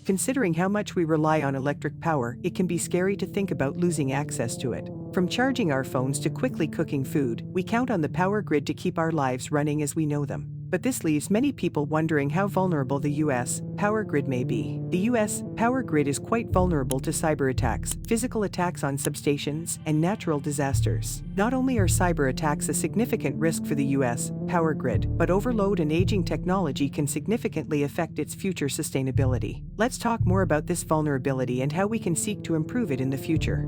Considering how much we rely on electric power, it can be scary to think about losing access to it. From charging our phones to quickly cooking food, we count on the power grid to keep our lives running as we know them. But this leaves many people wondering how vulnerable the U.S. power grid may be. The U.S. power grid is quite vulnerable to cyber attacks, physical attacks on substations, and natural disasters. Not only are cyber attacks a significant risk for the U.S. power grid, but overload and aging technology can significantly affect its future sustainability. Let's talk more about this vulnerability and how we can seek to improve it in the future.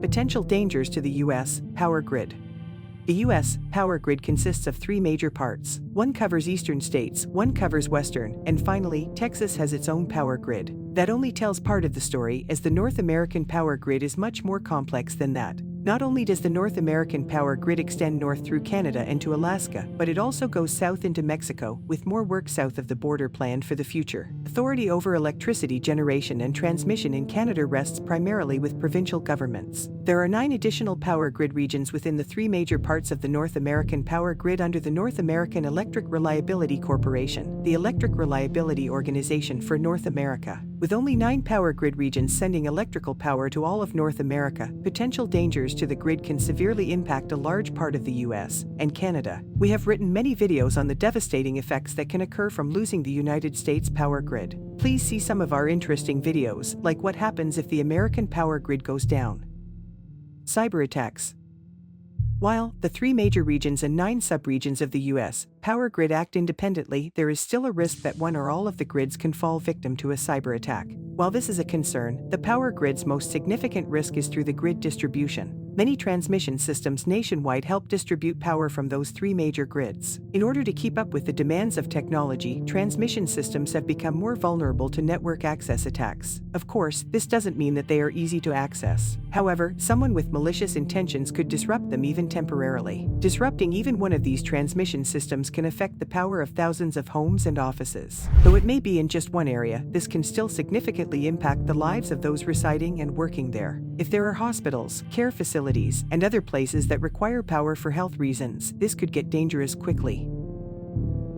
Potential dangers to the U.S. power grid. The U.S. power grid consists of three major parts. One covers eastern states, one covers western, and finally, Texas has its own power grid. That only tells part of the story, as the North American power grid is much more complex than that. Not only does the North American power grid extend north through Canada and to Alaska, but it also goes south into Mexico, with more work south of the border planned for the future. Authority over electricity generation and transmission in Canada rests primarily with provincial governments. There are 9 additional power grid regions within the 3 major parts of the North American power grid under the North American Electric Reliability Corporation, the Electric Reliability Organization for North America. With only 9 power grid regions sending electrical power to all of North America, potential dangers to the grid can severely impact a large part of the US and Canada. We have written many videos on the devastating effects that can occur from losing the United States power grid. Please see some of our interesting videos, like what happens if the American power grid goes down. Cyber attacks. While the 3 major regions and 9 subregions of the U.S. power grid act independently, there is still a risk that one or all of the grids can fall victim to a cyber attack. While this is a concern, the power grid's most significant risk is through the grid distribution. Many transmission systems nationwide help distribute power from those 3 major grids. In order to keep up with the demands of technology, transmission systems have become more vulnerable to network access attacks. Of course, this doesn't mean that they are easy to access. However, someone with malicious intentions could disrupt them even temporarily. Disrupting even one of these transmission systems can affect the power of thousands of homes and offices. Though it may be in just one area, this can still significantly impact the lives of those residing and working there. If there are hospitals, care facilities, and other places that require power for health reasons, this could get dangerous quickly.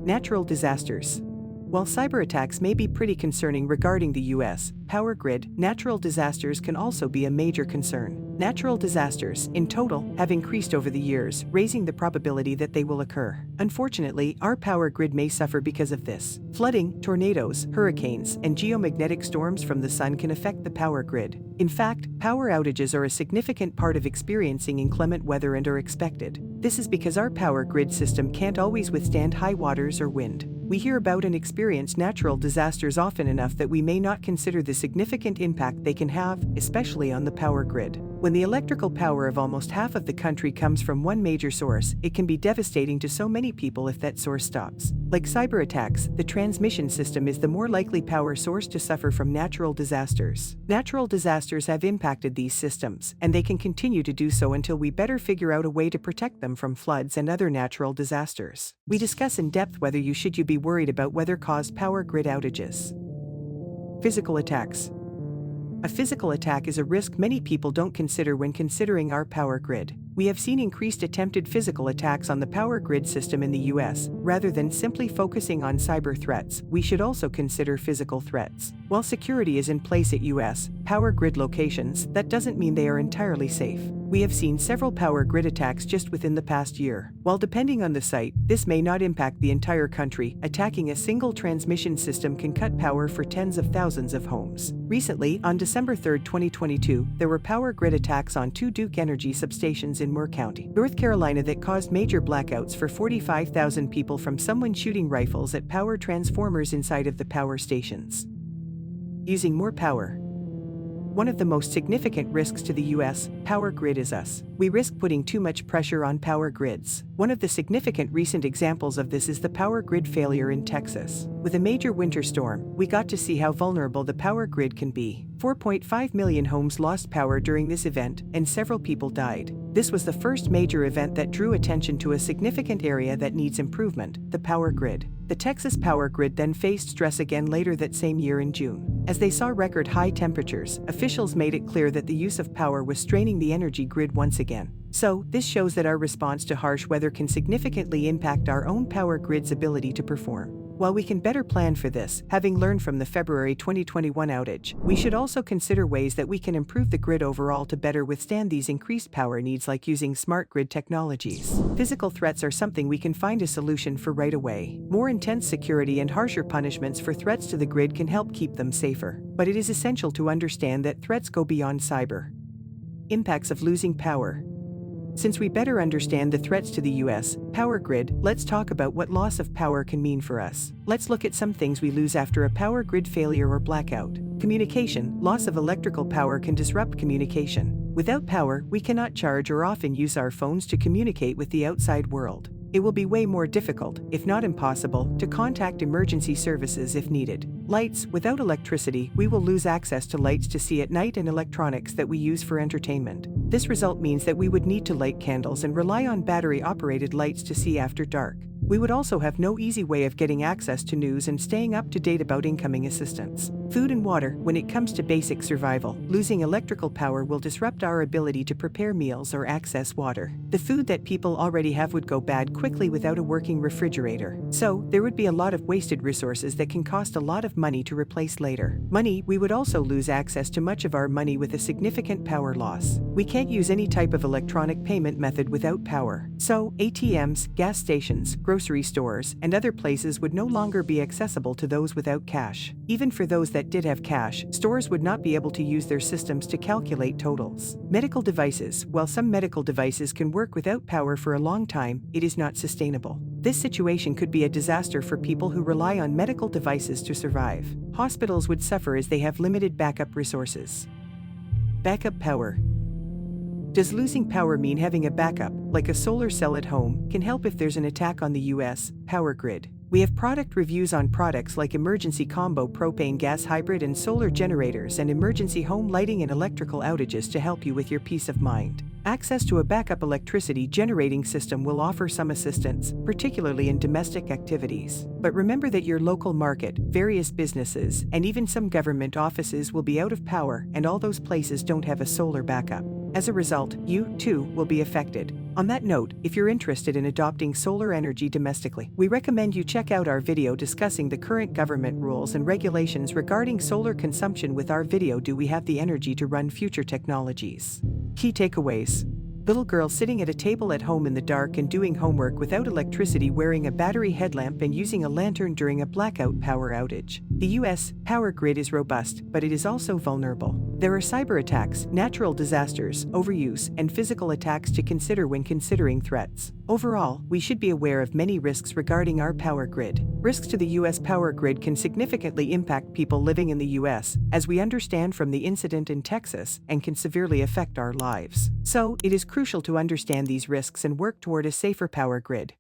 Natural disasters. While cyber attacks may be pretty concerning regarding the U.S. power grid, natural disasters can also be a major concern. Natural disasters, in total, have increased over the years, raising the probability that they will occur. Unfortunately, our power grid may suffer because of this. Flooding, tornadoes, hurricanes, and geomagnetic storms from the sun can affect the power grid. In fact, power outages are a significant part of experiencing inclement weather and are expected. This is because our power grid system can't always withstand high waters or wind. We hear about and experience natural disasters often enough that we may not consider the significant impact they can have, especially on the power grid. When the electrical power of almost half of the country comes from one major source, it can be devastating to so many people if that source stops. Like cyber attacks, the transmission system is the more likely power source to suffer from natural disasters. Natural disasters have impacted these systems, and they can continue to do so until we better figure out a way to protect them from floods and other natural disasters. We discuss in depth whether you should be worried about weather-caused power grid outages. Physical attacks. A physical attack is a risk many people don't consider when considering our power grid. We have seen increased attempted physical attacks on the power grid system in the U.S. Rather than simply focusing on cyber threats, we should also consider physical threats. While security is in place at U.S. power grid locations, that doesn't mean they are entirely safe. We have seen several power grid attacks just within the past year. While depending on the site, this may not impact the entire country, attacking a single transmission system can cut power for tens of thousands of homes. Recently, on December 3, 2022, there were power grid attacks on 2 Duke Energy substations in Moore County, North Carolina that caused major blackouts for 45,000 people from someone shooting rifles at power transformers inside of the power stations. Using more power. One of the most significant risks to the U.S. power grid is us. We risk putting too much pressure on power grids. One of the significant recent examples of this is the power grid failure in Texas. With a major winter storm, we got to see how vulnerable the power grid can be. 4.5 million homes lost power during this event, and several people died. This was the first major event that drew attention to a significant area that needs improvement, the power grid. The Texas power grid then faced stress again later that same year in June. As they saw record high temperatures, officials made it clear that the use of power was straining the energy grid once again. So, this shows that our response to harsh weather can significantly impact our own power grid's ability to perform. While we can better plan for this, having learned from the February 2021 outage, we should also consider ways that we can improve the grid overall to better withstand these increased power needs, like using smart grid technologies. Physical threats are something we can find a solution for right away. More intense security and harsher punishments for threats to the grid can help keep them safer. But it is essential to understand that threats go beyond cyber. Impacts of losing power. Since we better understand the threats to the U.S. power grid, let's talk about what loss of power can mean for us. Let's look at some things we lose after a power grid failure or blackout. Communication. Loss of electrical power can disrupt communication. Without power, we cannot charge or often use our phones to communicate with the outside world. It will be way more difficult, if not impossible, to contact emergency services if needed. Lights. Without electricity, we will lose access to lights to see at night and electronics that we use for entertainment. This result means that we would need to light candles and rely on battery-operated lights to see after dark. We would also have no easy way of getting access to news and staying up to date about incoming assistance. Food and water. When it comes to basic survival, losing electrical power will disrupt our ability to prepare meals or access water. The food that people already have would go bad quickly without a working refrigerator. So, there would be a lot of wasted resources that can cost a lot of money to replace later. Money. We would also lose access to much of our money with a significant power loss. We can't use any type of electronic payment method without power. So, ATMs, gas stations, grocery stores, and other places would no longer be accessible to those without cash. Even for those that did have cash, stores would not be able to use their systems to calculate totals. Medical devices. While some medical devices can work without power for a long time, it is not sustainable. This situation could be a disaster for people who rely on medical devices to survive. Hospitals would suffer as they have limited backup resources. Backup power. Does losing power mean having a backup, like a solar cell at home, can help if there's an attack on the U.S. power grid? We have product reviews on products like emergency combo propane gas hybrid and solar generators and emergency home lighting and electrical outages to help you with your peace of mind. Access to a backup electricity generating system will offer some assistance, particularly in domestic activities. But remember that your local market, various businesses, and even some government offices will be out of power, and all those places don't have a solar backup. As a result, you, too, will be affected. On that note, if you're interested in adopting solar energy domestically, we recommend you check out our video discussing the current government rules and regulations regarding solar consumption. With our video, Do We Have the Energy to Run Future Technologies? Key takeaways. Little girl sitting at a table at home in the dark and doing homework without electricity, wearing a battery headlamp and using a lantern during a blackout power outage. The U.S. power grid is robust, but it is also vulnerable. There are cyber attacks, natural disasters, overuse, and physical attacks to consider when considering threats. Overall, we should be aware of many risks regarding our power grid. Risks to the U.S. power grid can significantly impact people living in the U.S., as we understand from the incident in Texas, and can severely affect our lives. So, it is crucial to understand these risks and work toward a safer power grid.